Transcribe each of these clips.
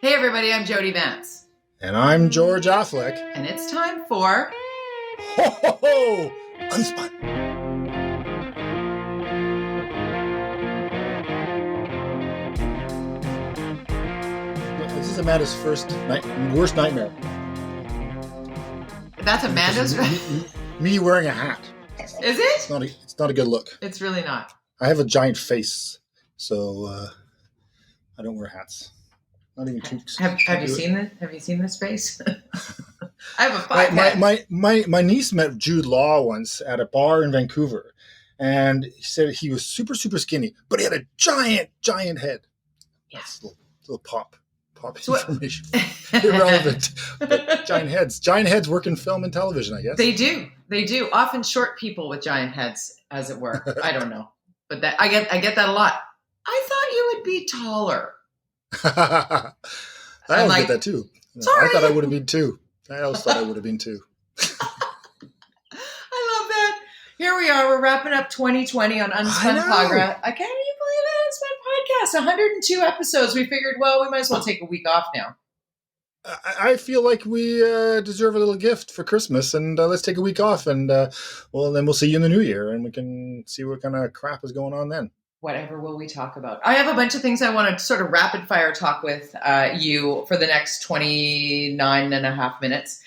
Hey everybody, I'm Jody Vance. And I'm George-affleck. And it's time for... Ho ho ho! UnSpun! This is Amanda's worst nightmare. That's Amanda's... Me wearing a hat. Is it? It's not a good look. It's really not. I have a giant face, so I don't wear hats. Not even too. Have you seen this? Have you seen this face? I have a 5 head. My niece met Jude Law once at a bar in Vancouver, and he said he was super skinny, but he had a giant head. Yeah. That's a little pop So information. Irrelevant. But giant heads work in film and television, I guess. They do. Often short people with giant heads, as it were. I don't know, but that I get that a lot. I thought you would be taller. I always get that too. Sorry. I thought I would have been too. I always thought I would have been too. I love that. Here we are. We're wrapping up 2020 on UnSpun Podcast. I can't even believe it. UnSpun Podcast. 102 episodes. We figured, well, we might as well take a week off now. I feel like we deserve a little gift for Christmas, and let's take a week off, and then we'll see you in the new year, and we can see what kind of crap is going on then. Whatever will we talk about? I have a bunch of things I want to sort of rapid fire talk with you for the next 29 and a half minutes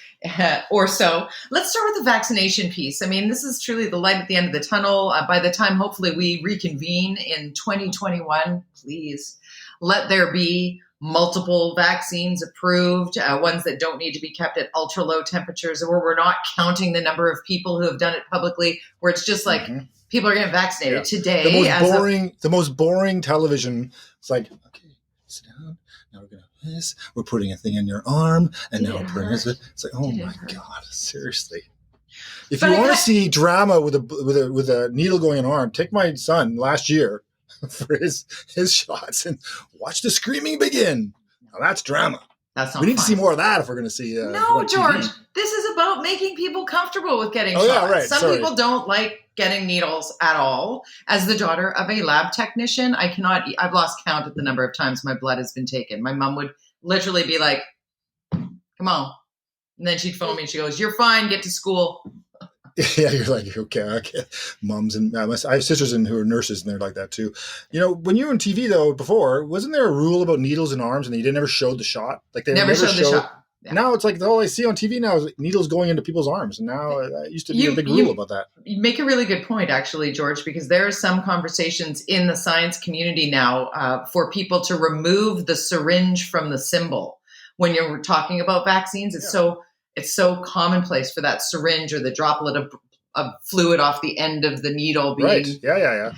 or so. Let's start with the vaccination piece. I mean, this is truly the light at the end of the tunnel. By the time, hopefully, we reconvene in 2021, please let there be multiple vaccines approved, ones that don't need to be kept at ultra low temperatures, where we're not counting the number of people who have done it publicly, where it's just like, people are getting vaccinated today. The most boring television. It's like, okay, sit down. Now we're going to this. We're putting a thing in your arm, and now we're putting this. It's like, oh my God, seriously. If you want to see drama with a needle going in an arm, take my son last year for his shots and watch the screaming begin. Now that's drama. That's not we need fun. to see more of that if we're going to see. No, George. This is about making people comfortable with getting shots. Yeah, right. Some people don't like getting needles at all. As the daughter of a lab technician, I've lost count at the number of times my blood has been taken. My mom would literally be like, "Come on," and then she'd phone me and she goes, "You're fine. Get to school." Yeah, you're like, okay. Moms and I have sisters who are nurses, and they're like that too. You know, when you were on TV though before, wasn't there a rule about needles in arms, and they never showed the shot? Like they never showed the shot. Yeah. Now it's like all I see on TV now is needles going into people's arms, and now that used to be a big rule about that. You make a really good point, actually, George, because there are some conversations in the science community now for people to remove the syringe from the symbol when you're talking about vaccines. It's so commonplace for that syringe or the droplet of fluid off the end of the needle being. Right. Yeah.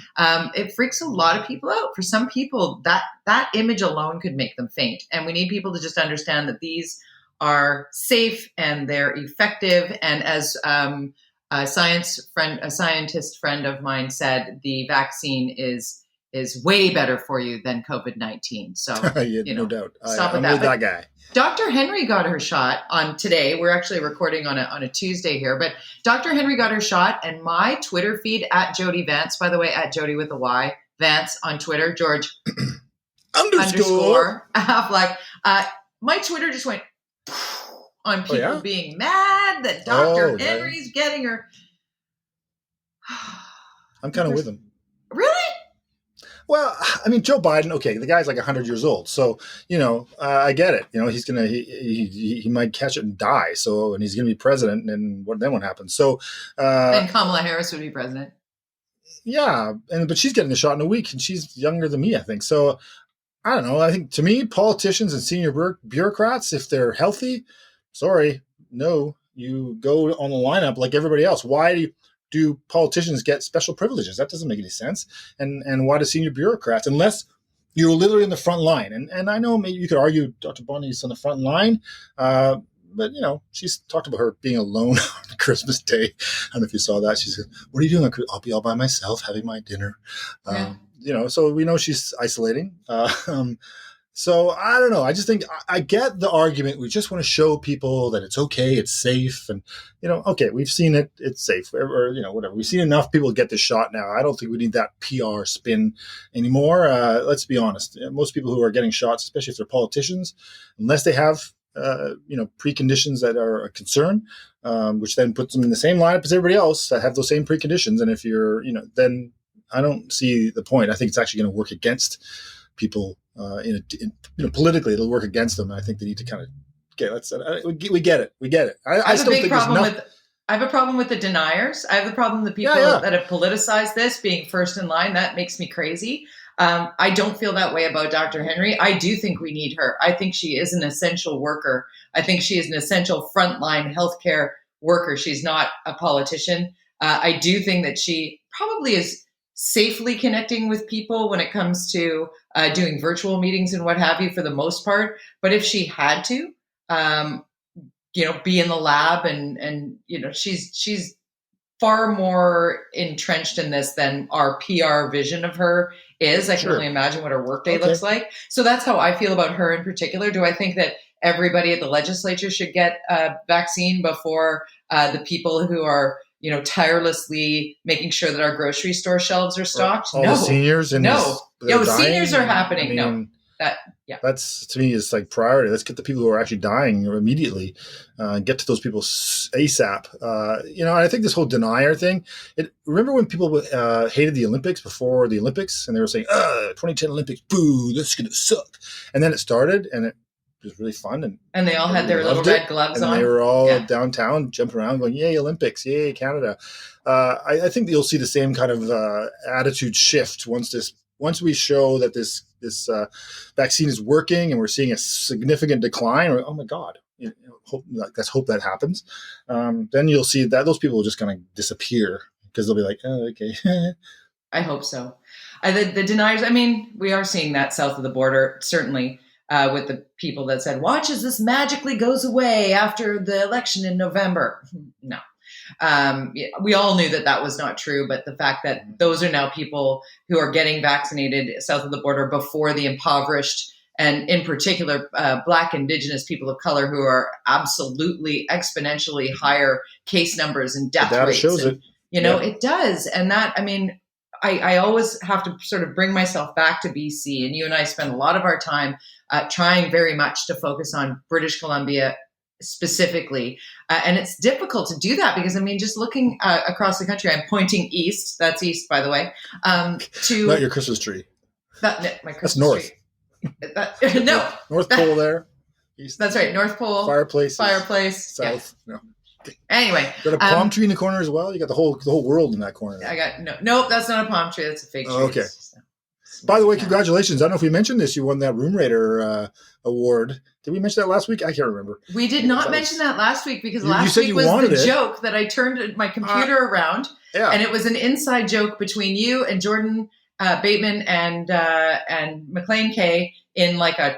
It freaks a lot of people out. For some people, that image alone could make them faint. And we need people to just understand that these are safe and they're effective. And as a scientist friend of mine said, the vaccine is way better for you than COVID-19. So, no doubt. Stop I'm with with that guy. Dr. Henry got her shot on today. We're actually recording on a Tuesday here, but Dr. Henry got her shot, and my Twitter feed at Jody Vance, by the way, at Jody with a Y, Vance on Twitter, George underscore Affleck. My Twitter just went on people being mad that Dr. Henry's getting her. I'm kind of with him. Really? Well, I mean, Joe Biden, okay, the guy's like 100 years old. So, I get it. He's going to, he might catch it and die. So, and he's going to be president, and then what happens? So, and Kamala Harris would be president. Yeah. But she's getting the shot in a week, and she's younger than me, I think. So, I don't know. I think to me, politicians and senior bureaucrats, if they're healthy, no, you go on the lineup like everybody else. Why do politicians get special privileges? That doesn't make any sense. And why do senior bureaucrats, unless you're literally in the front line? And I know maybe you could argue Dr. Bonnie's on the front line, but she's talked about her being alone on Christmas Day. I don't know if you saw that. She said, "What are you doing? I'll be all by myself having my dinner." So we know she's isolating. So I don't know. I just think I get the argument. We just want to show people that it's okay, it's safe, and okay, we've seen it, it's safe, or whatever. We've seen enough people get this shot now. I don't think we need that PR spin anymore. Let's be honest. Most people who are getting shots, especially if they're politicians, unless they have preconditions that are a concern, which then puts them in the same lineup as everybody else that have those same preconditions. And if you're, then I don't see the point. I think it's actually going to work against people. Politically, it'll work against them. And I think they need to kind of we get it. I still think I have a problem with the deniers. I have a problem with the people that have politicized this being first in line. That makes me crazy. I don't feel that way about Dr. Henry. I do think we need her. I think she is an essential worker. I think she is an essential frontline healthcare worker. She's not a politician. I do think that she probably is safely connecting with people when it comes to doing virtual meetings and what have you for the most part. But if she had to, be in the lab and she's far more entrenched in this than our PR vision of her is. I can only imagine what her workday looks like. So that's how I feel about her in particular. Do I think that everybody at the legislature should get a vaccine before the people who are tirelessly making sure that our grocery store shelves are stocked? All the seniors seniors are happening. That's, to me, is like priority. Let's get the people who are actually dying immediately, get to those people ASAP. And I think this whole denier thing, remember when people hated the Olympics before the Olympics and they were saying, 2010 Olympics, boo, this is going to suck. And then it started and it was really fun. And they all had their little red gloves on. And they were all downtown jumping around going, yay, Olympics, yay, Canada. I think you'll see the same kind of attitude shift once we show that this vaccine is working and we're seeing a significant decline, or oh my God, let's hope that happens. Then you'll see that those people are just going to disappear because they'll be like, oh, okay. I hope so. The deniers, we are seeing that south of the border, certainly with the people that said, watch as this magically goes away after the election in November. No. We all knew that was not true, but the fact that those are now people who are getting vaccinated south of the border before the impoverished and in particular Black, Indigenous people of color who are absolutely exponentially higher case numbers and death rates. Shows it. It does. And that, I always have to sort of bring myself back to BC, and you and I spend a lot of our time trying very much to focus on British Columbia specifically. And it's difficult to do that because, just looking across the country, I'm pointing east. That's east, by the way. To not your Christmas tree. My Christmas That's north. Tree. No. North Pole there. East. That's right. North Pole. Fireplace. South. Yeah. No. Anyway. Got a palm tree in the corner as well? You got the whole world in that corner. I got nope, that's not a palm tree. That's a fig tree. Oh, okay. By the way, congratulations. I don't know if we mentioned this. You won that Room Raider award. Did we mention that last week? I can't remember. We did not mention that last week because last week was the joke that I turned my computer around. Yeah. And it was an inside joke between you and Jordan Bateman and McLean Kay in like a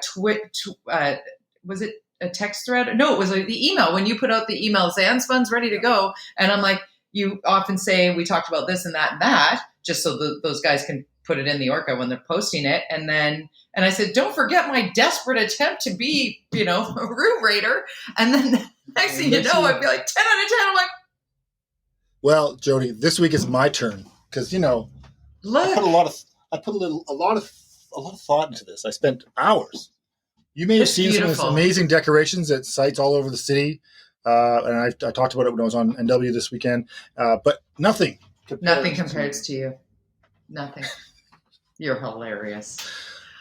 was it a text thread? No, it was like the email. When you put out the email, say UnSpun's ready to go. And I'm like, you often say, we talked about this and that, just so those guys can put it in the Orca when they're posting it. And I said, don't forget my desperate attempt to be, a room raider. And then next thing you know, I'd be like 10 out of 10. I'm like, well, Jody, this week is my turn. Cause I put a lot of thought into this. I spent hours. You may have seen some of these amazing decorations at sites all over the city. And I talked about it when I was on NW this weekend, but nothing compares to you. Nothing. You're hilarious.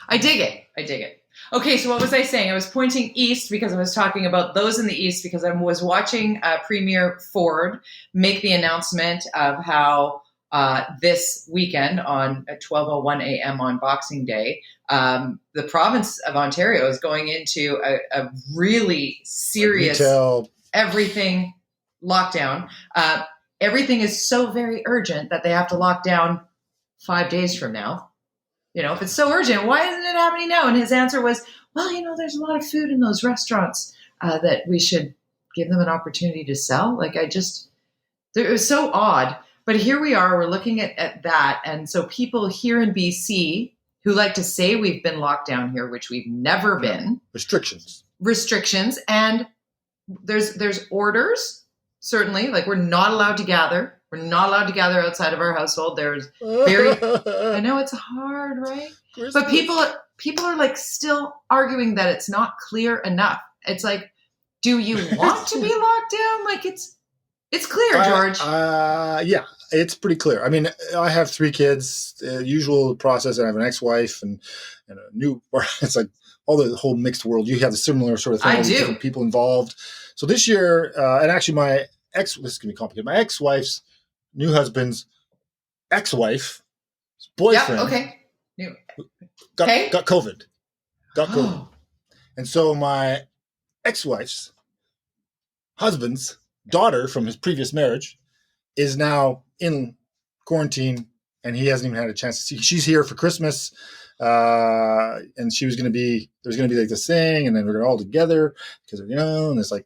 I dig it. Okay, so what was I saying? I was pointing east because I was talking about those in the east because I was watching Premier-Horgan make the announcement of how this weekend on 12:01 a.m. on Boxing Day, the province of Ontario is going into a really serious everything lockdown. Everything is so very urgent that they have to lock down 5 days from now. If it's so urgent, why isn't it happening now? And his answer was, well, there's a lot of food in those restaurants that we should give them an opportunity to sell. It was so odd. But here we are, we're looking at that. And so people here in BC who like to say we've been locked down here, which we've never been. Restrictions. And there's orders, certainly, like we're not allowed to gather. We're not allowed to gather outside of our household. There's I know it's hard, right? Christmas. But people are like still arguing that it's not clear enough. It's like, do you want to be locked down? Like it's clear, George. Yeah, it's pretty clear. I mean, I have 3 kids, usual process. I have an ex-wife and a new, it's like all the whole mixed world. You have the similar sort of thing. I do. Different people involved. So this year, and actually this is going to be complicated. My ex-wife's new husband's ex-wife, boyfriend. Yeah, okay. Got COVID. And so my ex-wife's husband's daughter from his previous marriage is now in quarantine, and he hasn't even had a chance to see. She's here for Christmas, and there's going to be like this thing, and then we're all together because and it's like,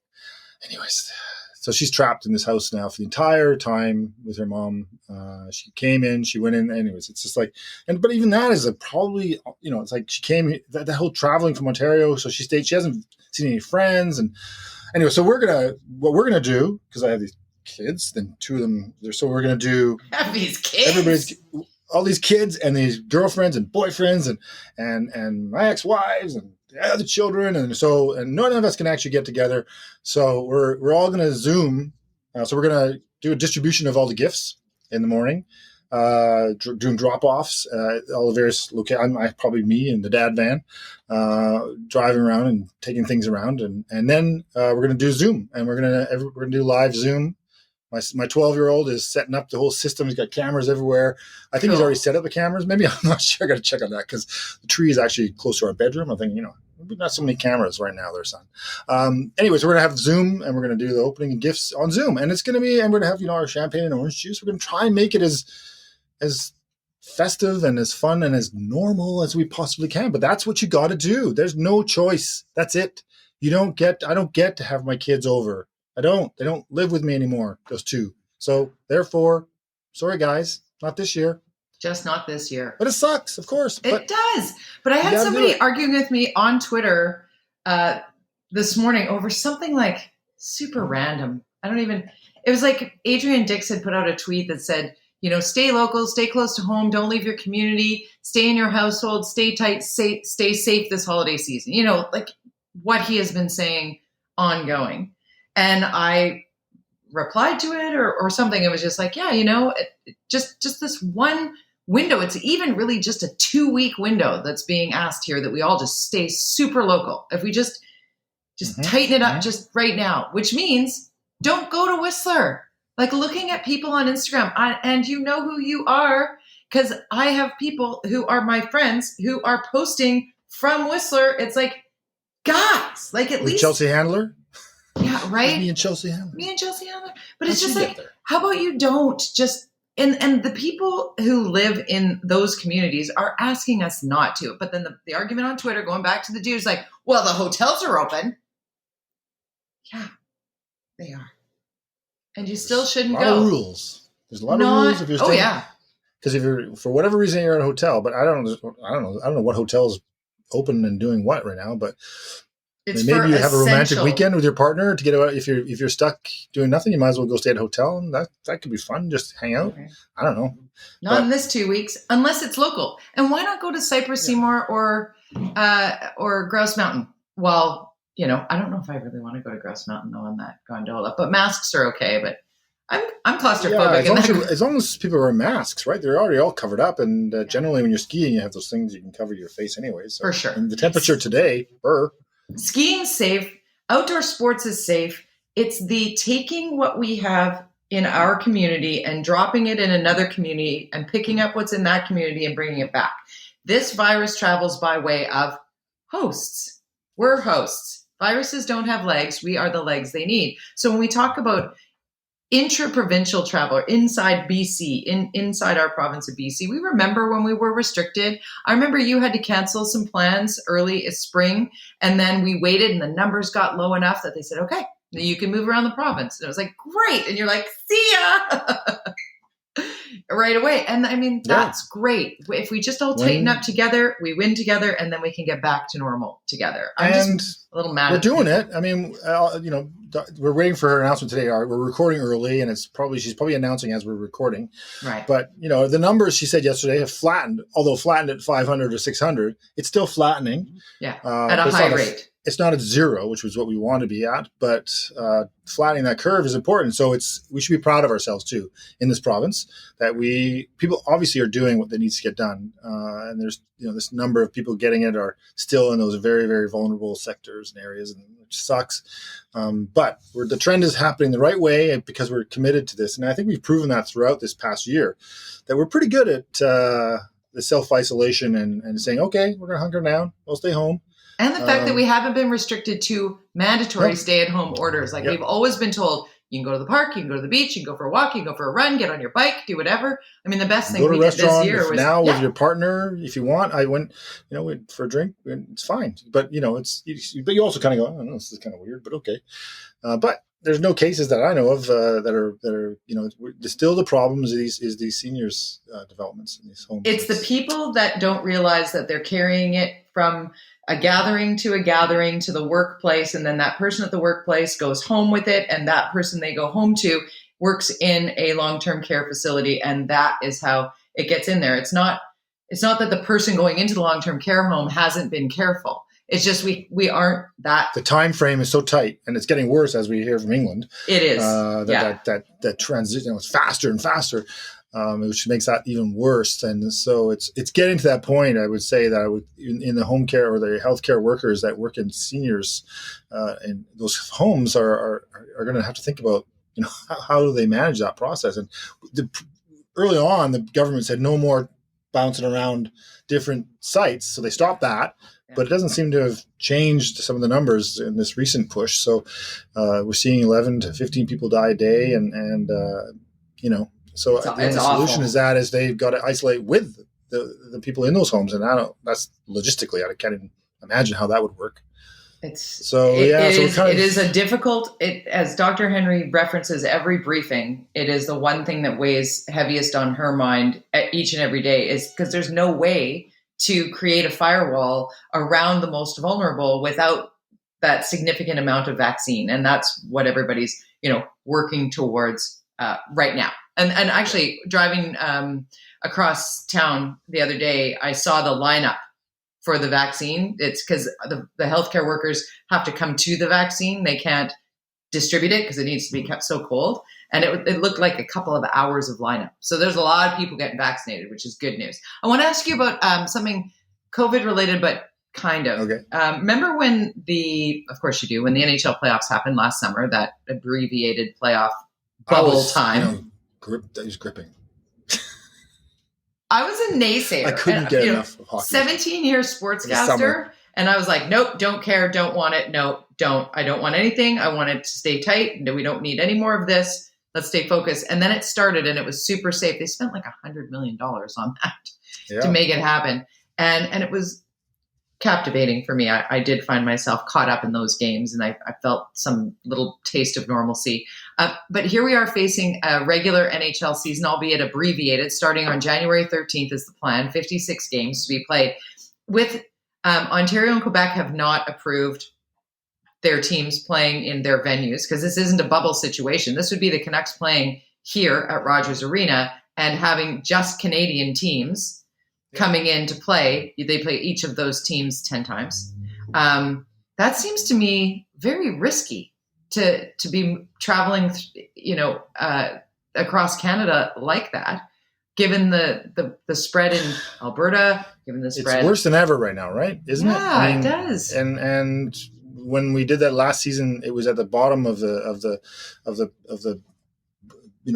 anyways. So she's trapped in this house now for the entire time with her mom. She came in, she went in. Anyways, it's just like, but even that is probably, it's like she came, that whole traveling from Ontario. So she stayed, she hasn't seen any friends. And anyway, so what we're going to do, because I have these kids, then 2 of them, so we're going to do. Have these kids? All these kids and these girlfriends and boyfriends and my ex-wives and other children, and none of us can actually get together. So we're all going to Zoom. So we're going to do a distribution of all the gifts in the morning, doing drop-offs all the various locations. Probably me and the dad van, driving around and taking things around, and then we're going to do Zoom, and we're going to do live Zoom. My 12-year-old is setting up the whole system. He's got cameras everywhere. I think He's already set up the cameras. Maybe, I'm not sure. I got to check on that because the tree is actually close to our bedroom. I think, not so many cameras right now there, son. Anyways, we're going to have Zoom, and we're going to do the opening and gifts on Zoom. And it's going to be, and we're going to have, our champagne and orange juice. We're going to try and make it as festive and as fun and as normal as we possibly can. But that's what you got to do. There's no choice. That's it. I don't get to have my kids over. They don't live with me anymore, those 2. So therefore, sorry guys, not this year. Just not this year. But it sucks, of course. It does. But I had somebody arguing with me on Twitter this morning over something like super random. It was like Adrian Dix had put out a tweet that said, stay local, stay close to home, don't leave your community, stay in your household, stay tight, stay safe this holiday season. Like what he has been saying ongoing. And I replied to it or something. It was just like, just this one window. It's even really just a 2-week window that's being asked here that we all just stay super local. If we just tighten it up just right now, which means don't go to Whistler. Like looking at people on Instagram, and you know who you are, because I have people who are my friends who are posting from Whistler. It's like, guys, like at least Chelsea Handler. Yeah, right. Me and Chelsea Handler. But it's just like, how about you don't just, and the people who live in those communities are asking us not to. But then the argument on Twitter, going back to the dudes, like, well, the hotels are open. Yeah, they are. And you still shouldn't go. There's a lot of rules. There's a lot of rules if you're staying. Oh, yeah. Because if you're, for whatever reason, you're in a hotel, but I don't know what hotel's open and doing what right now, but maybe you have a romantic weekend with your partner to get out. If you're stuck doing nothing, you might as well go stay at a hotel, and that could be fun. Just hang out. Okay. I don't know. Not in this 2 weeks, unless it's local. And why not go to Cypress Seymour or Grouse Mountain? Well, I don't know if I really want to go to Grouse Mountain though on that gondola, but masks are okay. But I'm claustrophobic. Yeah, as long as people wear masks, right? They're already all covered up, and generally when you're skiing, you have those things you can cover your face anyway. So. For sure. And the temperature today, skiing's safe. Outdoor sports is safe. It's the taking what we have in our community and dropping it in another community and picking up what's in that community and bringing it back. This virus travels by way of hosts. We're hosts. Viruses don't have legs. We are the legs they need. So when we talk about intra-provincial travel or inside BC, inside our province of BC, we remember when we were restricted. I remember you had to cancel some plans early spring, and then we waited and the numbers got low enough that they said, okay, you can move around the province. And it was like, great. And you're like, see ya. right away. And I mean, that's great. If we just all tighten up together, we win together, and then we can get back to normal together. I'm just a little mad. We're doing it. I mean, we're waiting for her announcement today. We're recording early, and she's probably announcing as we're recording. Right. But, the numbers she said yesterday have flattened, although flattened at 500 or 600. It's still flattening. Yeah, at a high rate. It's not at zero, which was what we want to be at, but flattening that curve is important. So we should be proud of ourselves too in this province that people obviously are doing what needs to get done, and there's this number of people getting it are still in those very, very vulnerable sectors and areas, which sucks. But the trend is happening the right way because we're committed to this, and I think we've proven that throughout this past year that we're pretty good at the self-isolation and saying, okay, we're going to hunker down, we'll stay home. And the fact that we haven't been restricted to mandatory stay-at-home orders. Like we've always been told, you can go to the park, you can go to the beach, you can go for a walk, you can go for a run, get on your bike, do whatever. I mean, the best thing we did this year was with your partner, if you want. I went, for a drink. It's fine, but but you also kind of go, oh, no, this is kind of weird, but okay. But there's no cases that I know of that are still the problems is these seniors developments in these homes. It's the people that don't realize that they're carrying it from a gathering to the workplace, and then that person at the workplace goes home with it, and that person they go home to works in a long-term care facility, and that is how it gets in there. It's not that the person going into the long-term care home hasn't been careful. It's just we aren't that. The time frame is so tight, and it's getting worse as we hear from England. It is. That transition is faster and faster. Which makes that even worse. And so it's getting to that point. I would say that in the home care or the healthcare workers that work in seniors and those homes are going to have to think about, how do they manage that process? And early on, the government said no more bouncing around different sites. So they stopped that. But it doesn't seem to have changed some of the numbers in this recent push. So we're seeing 11 to 15 people die a day. So the only solution is they've got to isolate with the people in those homes, and that's logistically, I can't even imagine how that would work. It is a difficult. As Dr. Henry references every briefing, it is the one thing that weighs heaviest on her mind each and every day, is because there's no way to create a firewall around the most vulnerable without that significant amount of vaccine, and that's what everybody's working towards right now. And actually, driving across town the other day, I saw the lineup for the vaccine. It's because the healthcare workers have to come to the vaccine. They can't distribute it because it needs to be kept so cold. And it looked like a couple of hours of lineup. So there's a lot of people getting vaccinated, which is good news. I want to ask you about something COVID related, but kind of. Okay. Remember when of course you do, when the NHL playoffs happened last summer, that abbreviated playoff bubble time. That was gripping. I was a naysayer. I couldn't get enough of hockey. 17-year sportscaster, and I was like, nope, don't care, don't want it, no, don't. I don't want anything. I want it to stay tight. No, we don't need any more of this. Let's stay focused. And then it started, and it was super safe. They spent like $100 million on that to make it happen, and it was captivating for me. I did find myself caught up in those games, and I felt some little taste of normalcy. But here we are facing a regular NHL season, albeit abbreviated, starting on January 13th is the plan, 56 games to be played. With Ontario and Quebec have not approved their teams playing in their venues, because this isn't a bubble situation. This would be the Canucks playing here at Rogers Arena and having just Canadian teams coming in to play. They play each of those teams 10 times. That seems to me very risky to be traveling, across Canada like that, given the spread in Alberta, given the spread. It's worse than ever right now, right? Isn't it? Yeah, it does. And when we did that last season, it was at the bottom of the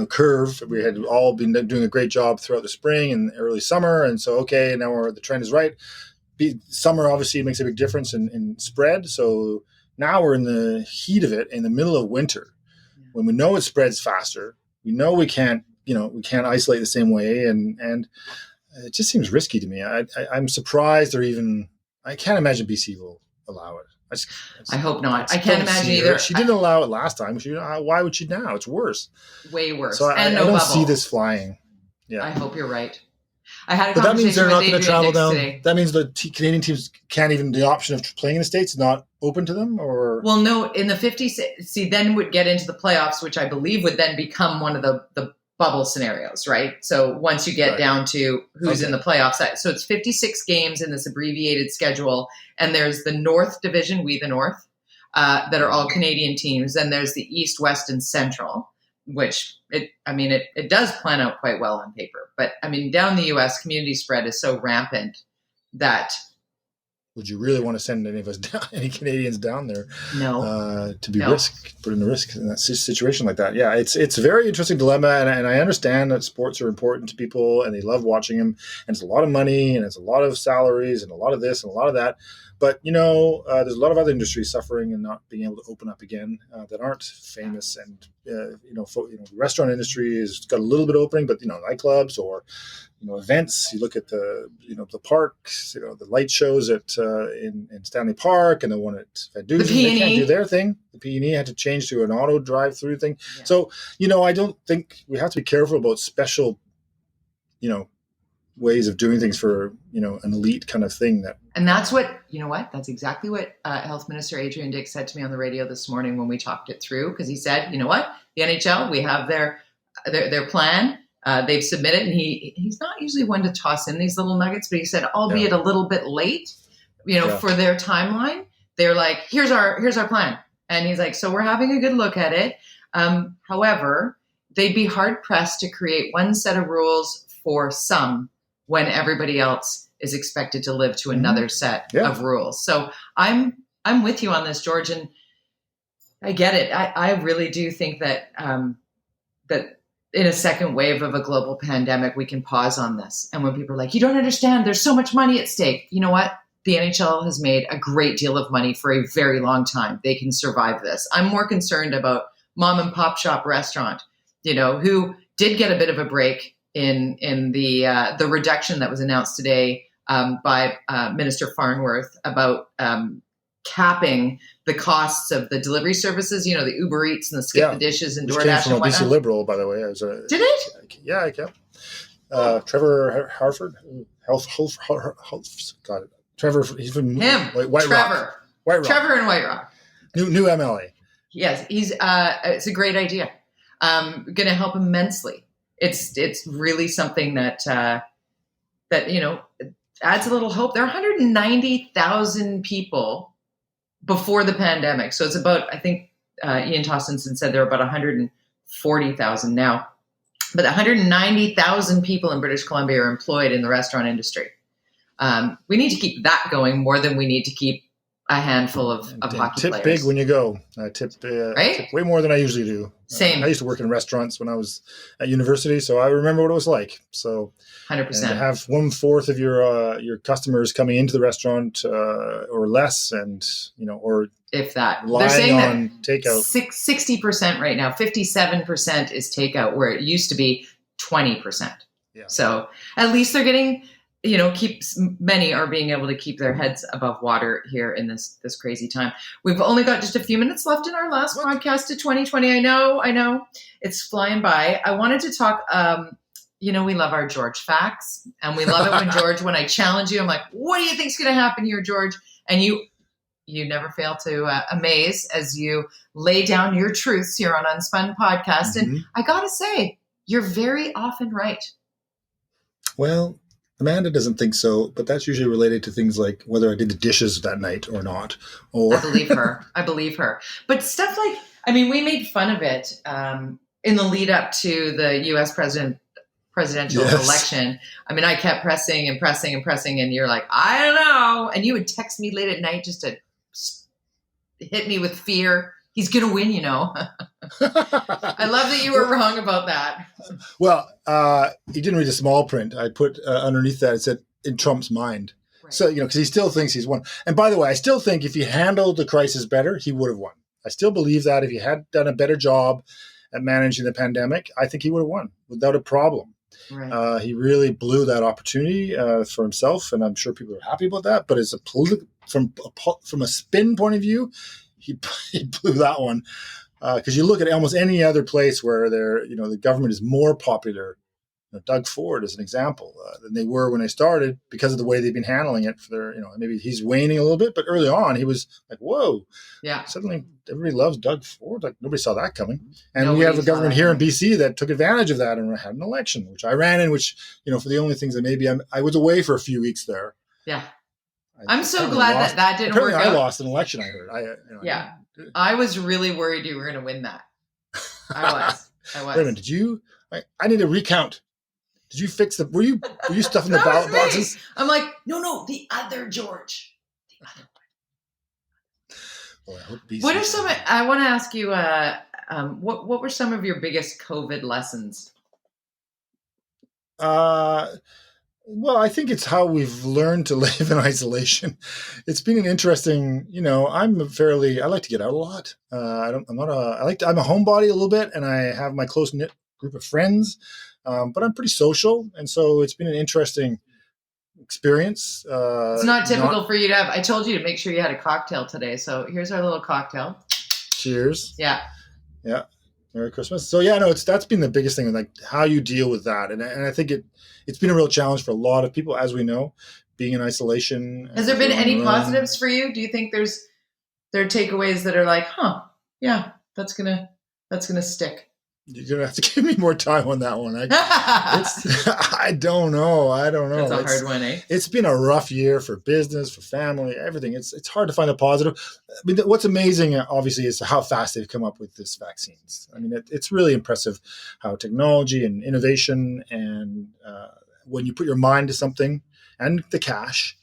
curve. We had all been doing a great job throughout the spring and early summer, and so now the trend is right. Summer obviously makes a big difference in spread. So now we're in the heat of it, in the middle of winter, when we know it spreads faster. We know we can't isolate the same way, and it just seems risky to me. I'm surprised I can't imagine BC will allow it. I hope not. I can't imagine either. She didn't allow it last time. Why would she now? It's worse. Way worse. So I don't see this flying. Yeah. I hope you're right. I had a But that means conversation they're with not going to Adrian travel Dix down. today. That means the Canadian teams can't even, the option of playing in the States is not open to them, or? Well, no, in the 50, see, then would get into the playoffs, which I believe would then become one of the bubble scenarios, right? So once you get down to who's in the playoffs, so it's 56 games in this abbreviated schedule, and there's the North Division, we the North, that are all Canadian teams, and there's the East, West, and Central, which it does plan out quite well on paper. But I mean, down the U.S., community spread is so rampant that. Would you really want to send any of us down, any Canadians down there? No. To be put in a risk in that situation like that. Yeah, it's a very interesting dilemma, and I understand that sports are important to people, and they love watching them, and it's a lot of money, and it's a lot of salaries, and a lot of this, and a lot of that. But, there's a lot of other industries suffering and not being able to open up again that aren't famous. And, the restaurant industry has got a little bit opening, but, nightclubs or, events. You look at the parks, the light shows in Stanley Park and the one at Van Dusen. They can't do their thing. The P&E had to change to an auto drive-through thing. Yeah. So, I don't think we have to be careful about special, ways of doing things for, an elite kind of thing. And that's what, that's exactly what Health Minister Adrian Dix said to me on the radio this morning when we talked it through, because he said, the NHL, we have their plan. They've submitted, and he's not usually one to toss in these little nuggets, but he said, albeit a little bit late, for their timeline, they're like, here's our plan. And he's like, so we're having a good look at it. However, they'd be hard pressed to create one set of rules for some when everybody else is expected to live to another set of rules. So I'm with you on this, George, and I get it. I really do think that that in a second wave of a global pandemic, we can pause on this. And when people are like, you don't understand, there's so much money at stake. You know what? The NHL has made a great deal of money for a very long time. They can survive this. I'm more concerned about mom and pop shop restaurant, who did get a bit of a break in the reduction that was announced today by Minister Farnworth about capping the costs of the delivery services, the Uber Eats and the Skip the Dishes and DoorDash. Came from a BC Liberal, by the way. Did it? Yeah, I can. Trevor Harford, health. Got it. Trevor, he's from White Rock. Trevor in White Rock. New MLA. Yes, it's a great idea. Going to help immensely. It's really something that adds a little hope. There are 190,000 people before the pandemic. So it's about, I think Ian Tostinson said there are about 140,000 now. But 190,000 people in British Columbia are employed in the restaurant industry. We need to keep that going more than we need to keep a handful of hockey tip players. Big when you go. Tip way more than I usually do. Same. I used to work in restaurants when I was at university, so I remember what it was like. So 100%. To have 1/4 of your customers coming into the restaurant or less, and or if that, they're saying on takeout. 60% right now. 57% is takeout, where it used to be 20%. Yeah. So at least they're getting. Many are being able to keep their heads above water here in this crazy time. We've only got just a few minutes left in our last podcast to 2020. I know. It's flying by. I wanted to talk, we love our George facts, and we love it when George, when I challenge you, I'm like, what do you think's going to happen here, George? And you never fail to amaze as you lay down your truths here on UnSpun podcast. Mm-hmm. And I got to say, you're very often right. Well, Amanda doesn't think so, but that's usually related to things like whether I did the dishes that night or not. Or I believe her. But stuff like, we made fun of it in the lead up to the U.S. presidential election. I kept pressing and pressing and pressing, and you're like, I don't know. And you would text me late at night just to hit me with fear. He's going to win, I love that you were wrong about that. Well, he didn't read the small print. I put underneath that, it said, in Trump's mind. Right. So, because he still thinks he's won. And by the way, I still think if he handled the crisis better, he would have won. I still believe that if he had done a better job at managing the pandemic, I think he would have won without a problem. Right. He really blew that opportunity for himself, and I'm sure people are happy about that. But as from a spin point of view, he blew that one. Because you look at almost any other place where the government is more popular Doug Ford as an example than they were when they started because of the way they've been handling it. For their, maybe he's waning a little bit, but early on he was like, whoa, yeah. Suddenly everybody loves Doug Ford. Like nobody saw that coming. And Nobody we have a saw government that here in coming. BC that took advantage of that and had an election, which I ran in, which, for the only things that maybe I was away for a few weeks there. Yeah. I I'm so apparently glad that didn't work Apparently I out. lost an election, I heard. Yeah. I was really worried you were going to win that. I was. Wait a minute, did you? I need a recount. Did you fix the? Were you stuffing the That ballot was me. boxes? I'm like, no, the other George. The other Well, I hope BC. What are some? I want to ask you. What were some of your biggest COVID lessons? Well, I think it's how we've learned to live in isolation. It's been an interesting, I like to get out a lot. I'm a homebody a little bit, and I have my close knit group of friends, but I'm pretty social. And so it's been an interesting experience. It's not typical for you to have. I told you to make sure you had a cocktail today. So here's our little cocktail. Cheers. Yeah. Yeah. Merry Christmas. So that's been the biggest thing, like how you deal with that. And I think it's been a real challenge for a lot of people, as we know, being in isolation. Has there been any positives for you? Do you think there are takeaways that are like, yeah, that's gonna stick? You're gonna have to give me more time on that one. I don't know. That's a hard one, eh? It's been a rough year for business, for family, everything. It's hard to find a positive. I mean, what's amazing, obviously, is how fast they've come up with this vaccines. I mean, it's really impressive how technology and innovation and when you put your mind to something and the cash,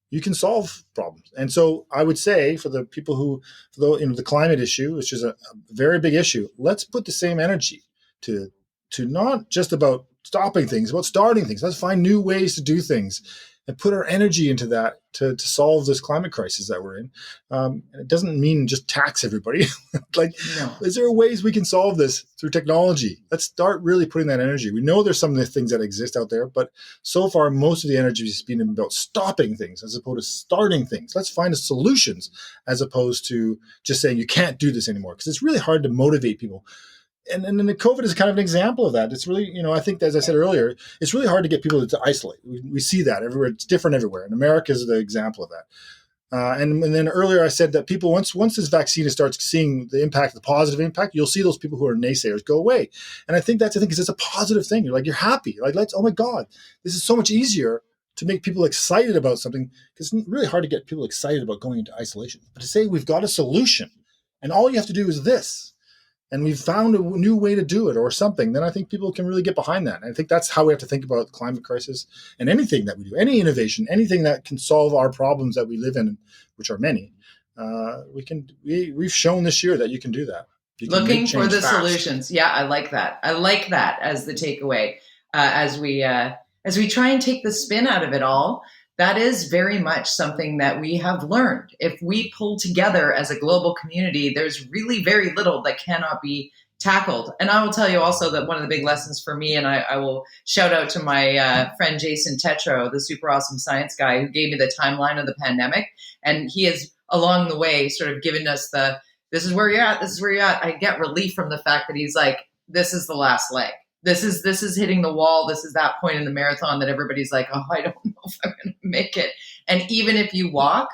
you can solve problems. And so I would say for the people the climate issue, which is a very big issue, let's put the same energy to not just about stopping things, about starting things. Let's find new ways to do things and put our energy into that to solve this climate crisis that we're in. And it doesn't mean just tax everybody. Is there ways we can solve this through technology? Let's start really putting that energy. We know there's some of the things that exist out there, but so far, most of the energy has been about stopping things as opposed to starting things. Let's find solutions as opposed to just saying you can't do this anymore, because it's really hard to motivate people. And then the COVID is kind of an example of that. It's really, I think, as I said earlier, it's really hard to get people to isolate. We see that everywhere. It's different everywhere. And America is the example of that. And then earlier I said that people, once this vaccine starts seeing the impact, the positive impact, you'll see those people who are naysayers go away. And I think that's the thing, because it's a positive thing. You're happy. Oh my God, this is so much easier to make people excited about something, because it's really hard to get people excited about going into isolation. But to say we've got a solution and all you have to do is this, and we've found a new way to do it or something, then I think people can really get behind that. And I think that's how we have to think about the climate crisis and anything that we do, any innovation, anything that can solve our problems that we live in, which are many. We've shown this year that you can do that. Looking for the solutions. Yeah, I like that. I like that as the takeaway. As we try and take the spin out of it all, that is very much something that we have learned. If we pull together as a global community, there's really very little that cannot be tackled. And I will tell you also that one of the big lessons for me, and I will shout out to my friend Jason Tetro, the super awesome science guy who gave me the timeline of the pandemic. And he has, along the way, sort of given us this is where you're at, this is where you're at. I get relief from the fact that he's like, this is the last leg. This is hitting the wall. This is that point in the marathon that everybody's like, oh, I don't know if I'm going to make it. And even if you walk,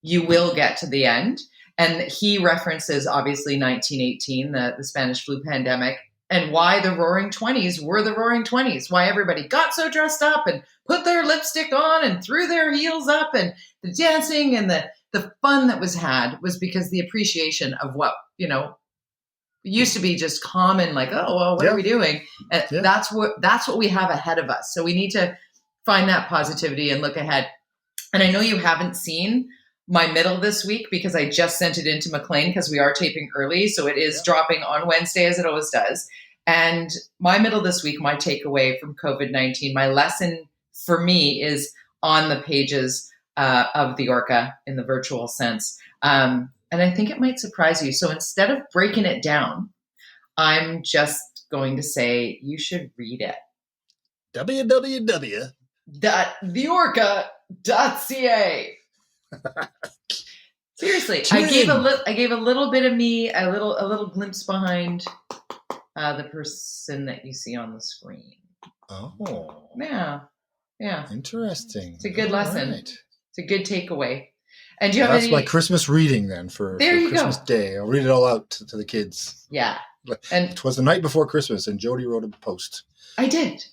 you will get to the end. And he references, obviously, 1918, the Spanish flu pandemic, and why the Roaring 20s were the Roaring 20s, why everybody got so dressed up and put their lipstick on and threw their heels up, and the dancing and the fun that was had was because the appreciation of what, used to be just common, like, oh, well, what are we doing? And that's what we have ahead of us. So we need to find that positivity and look ahead. And I know you haven't seen my middle this week because I just sent it into McLean because we are taping early. So it is dropping on Wednesday, as it always does. And my middle this week, my takeaway from COVID-19, my lesson for me is on the pages of the Orca in the virtual sense. And I think it might surprise you. So instead of breaking it down, I'm just going to say you should read it. www.theorca.ca. Seriously, I gave a little bit of me, a little glimpse behind the person that you see on the screen. Oh, Yeah. interesting. It's a good All lesson. right. It's a good takeaway. And do you have That's any? my Christmas reading then for Christmas Day. I'll read it all out to the kids. Yeah. And it was the night before Christmas, and Jody wrote a post. I did.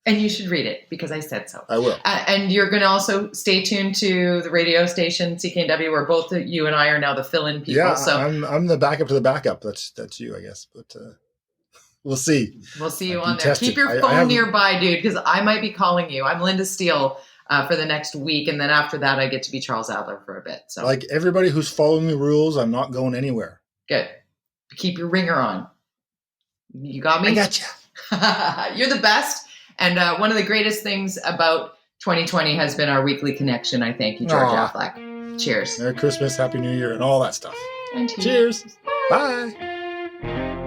And you should read it because I said so. I will. And you're going to also stay tuned to the radio station CKNW, where both you and I are now the fill-in people. Yeah, so I'm the backup to the backup. That's you, I guess. But we'll see. We'll see you on there. Tested. Keep your phone nearby, dude, because I might be calling you. I'm Linda Steele for the next week, and then after that, I get to be Charles Adler for a bit. So, like everybody who's following the rules, I'm not going anywhere. Good. Keep your ringer on. You got me? I got you. You're the best. And one of the greatest things about 2020 has been our weekly connection. I thank you, George-affleck. Cheers. Merry Christmas, Happy New Year, and all that stuff. And to you. Cheers. Bye.